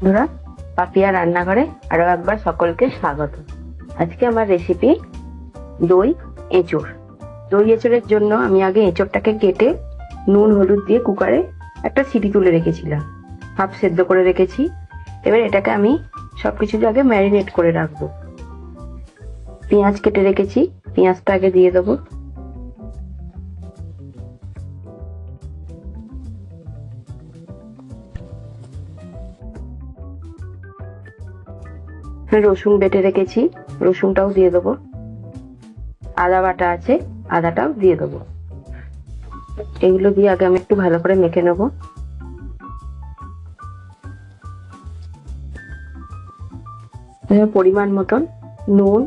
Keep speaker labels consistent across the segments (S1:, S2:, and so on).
S1: বন্ধুরা, পাপিয়া রান্নাঘরে আরো একবার সকলকে স্বাগত। আজকে আমার রেসিপি দই এঁচোড়। দই এঁচোড়ের জন্য আমি আগে এঁচোড়টাকে কেটে নুন হলুদ দিয়ে কুকারে একটা সিটি তুলে রেখেছিলাম, হাফ সেদ্ধ করে রেখেছি। এবার এটাকে আমি সবকিছু আগে ম্যারিনেট করে রাখবো। পেঁয়াজ কেটে রেখেছি, পেঁয়াজটা আগে দিয়ে দেবো। রসুন বেটে রেখেছি, রসুনটাও দিয়ে দেবো। আদা বাটা আছে, আদাটাও দিয়ে দেবো। এগুলো দিয়ে আগে আমি একটু ভালো করে মেখে নেবো। পরিমাণ মতন নুন,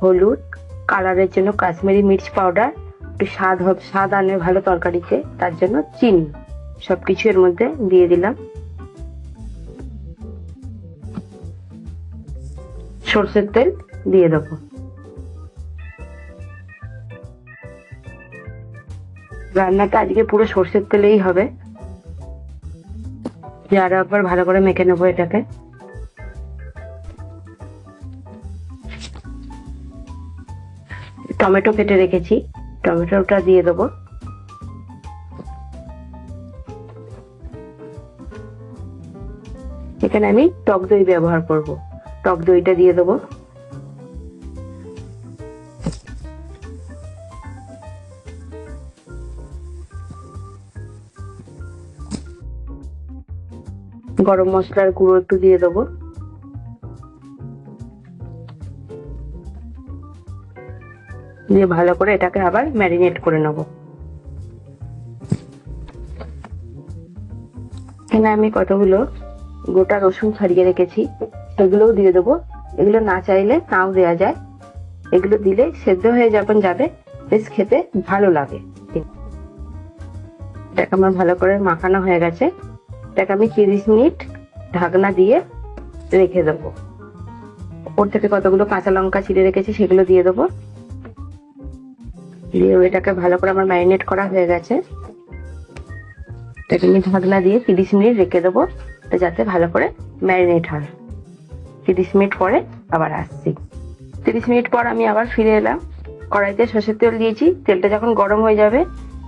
S1: হলুদ, কালারের জন্য কাশ্মীরি মির্চ পাউডার, একটু স্বাদ আনে ভালো তরকারিতে, তার জন্য চিনি, সবকিছু এর মধ্যে দিয়ে দিলাম। সরষের তেল দিয়ে দেবো। রান্নাটা আজকে পুরো সরষের তেলেই হবে। আরো একবার ভালো করে মেখে নেবো এটাকে। টমেটো কেটে রেখেছি, টমেটোটা দিয়ে দেবো। এখানে আমি টক দই ব্যবহার করব, টক দইটা দিয়ে দেবো। গরম মশলার গুঁড়ো একটু দিয়ে দেবো। দিয়ে ভালো করে এটাকে আবার ম্যারিনেট করে নেব। এখানে আমি কতগুলো গোটা রসুন ছাড়িয়ে রেখেছি, সেগুলোও দিয়ে দেবো। এগুলো না চাইলে নাও দেওয়া যায়, এগুলো দিলে সেদ্ধ হয়ে যখন যাবে বেশ খেতে ভালো লাগে। এটাকে আমার ভালো করে মাখানো হয়ে গেছে। এটাকে আমি 30 মিনিট ঢাকনা দিয়ে রেখে দেবো। ওপর থেকে কতগুলো কাঁচা লঙ্কা চিড়ে রেখেছি, সেগুলো দিয়ে দেবো। দিয়ে এটাকে ভালো করে আমার ম্যারিনেট করা হয়ে গেছে। এটাকে আমি ঢাকনা দিয়ে 30 মিনিট রেখে দেবো, যাতে ভালো করে ম্যারিনেট হয়। 30 মিনিট পরে আবার আসছি। 30 মিনিট পর আমি আবার ফিরে এলাম। কড়াইতে সর্ষের তেল দিয়েছি, তেলটা যখন গরম হয়ে যাবে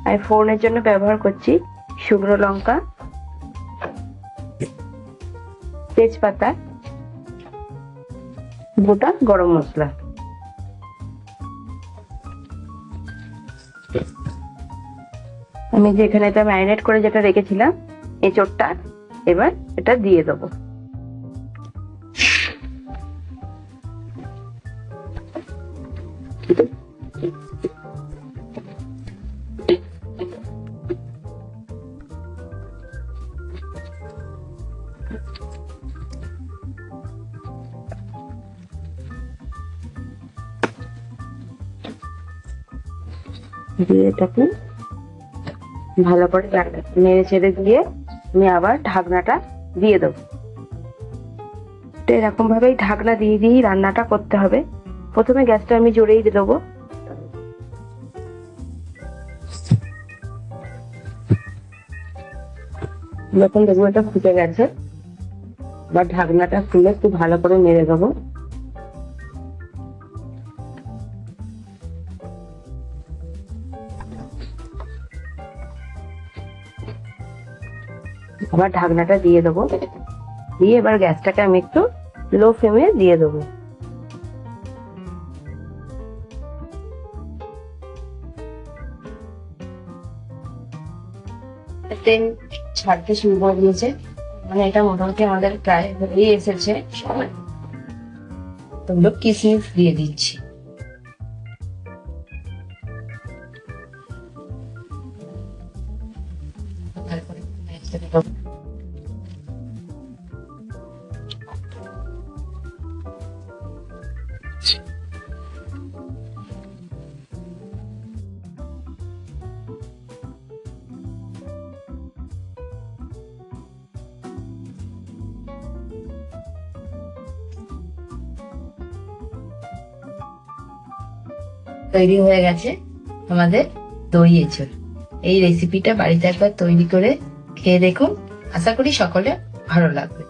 S1: আমি ফোড়নের জন্য ব্যবহার করছি শুকনো লঙ্কা, তেজপাতা, গোটা গরম মশলা। আমি যেখানে এটা ম্যারিনেট করে যেটা রেখেছিলাম এঁচোড়টা, এবার এটা দিয়ে দেবো। দিয়ে এটাকে ভালো করে নেড়ে চেড়ে দিয়ে আমি আবার ঢাকনাটা দিয়ে দেবো। তো এরকম ভাবেই ঢাকনা দিয়ে দিয়েই রান্নাটা করতে হবে। প্রথমে গ্যাসটা আমি জোরেই দেবো। যখন দেখবো এটা ফুটে গেছে, বা ঢাকনাটা খুলে একটু ভালো করে নেড়ে দেবো। আবার ঢাকনাটা দিয়ে দেবো, দিয়ে এবার গ্যাসটাকে আমি একটু লো ফ্লেমে দিয়ে দেবো। তেল ছাড়তে শুরু করে দিয়েছে, মানে এটা মোটামুটি আমাদের প্রায় হয়েই এসেছে। তো কিশমিশ দিয়ে দিচ্ছি। তৈরি হয়ে গেছে আমাদের দই এঁচোড়। এই রেসিপিটা বাড়িতে একবার তৈরি করে খেয়ে দেখুন, আশা করি সকলে ভালো লাগবে।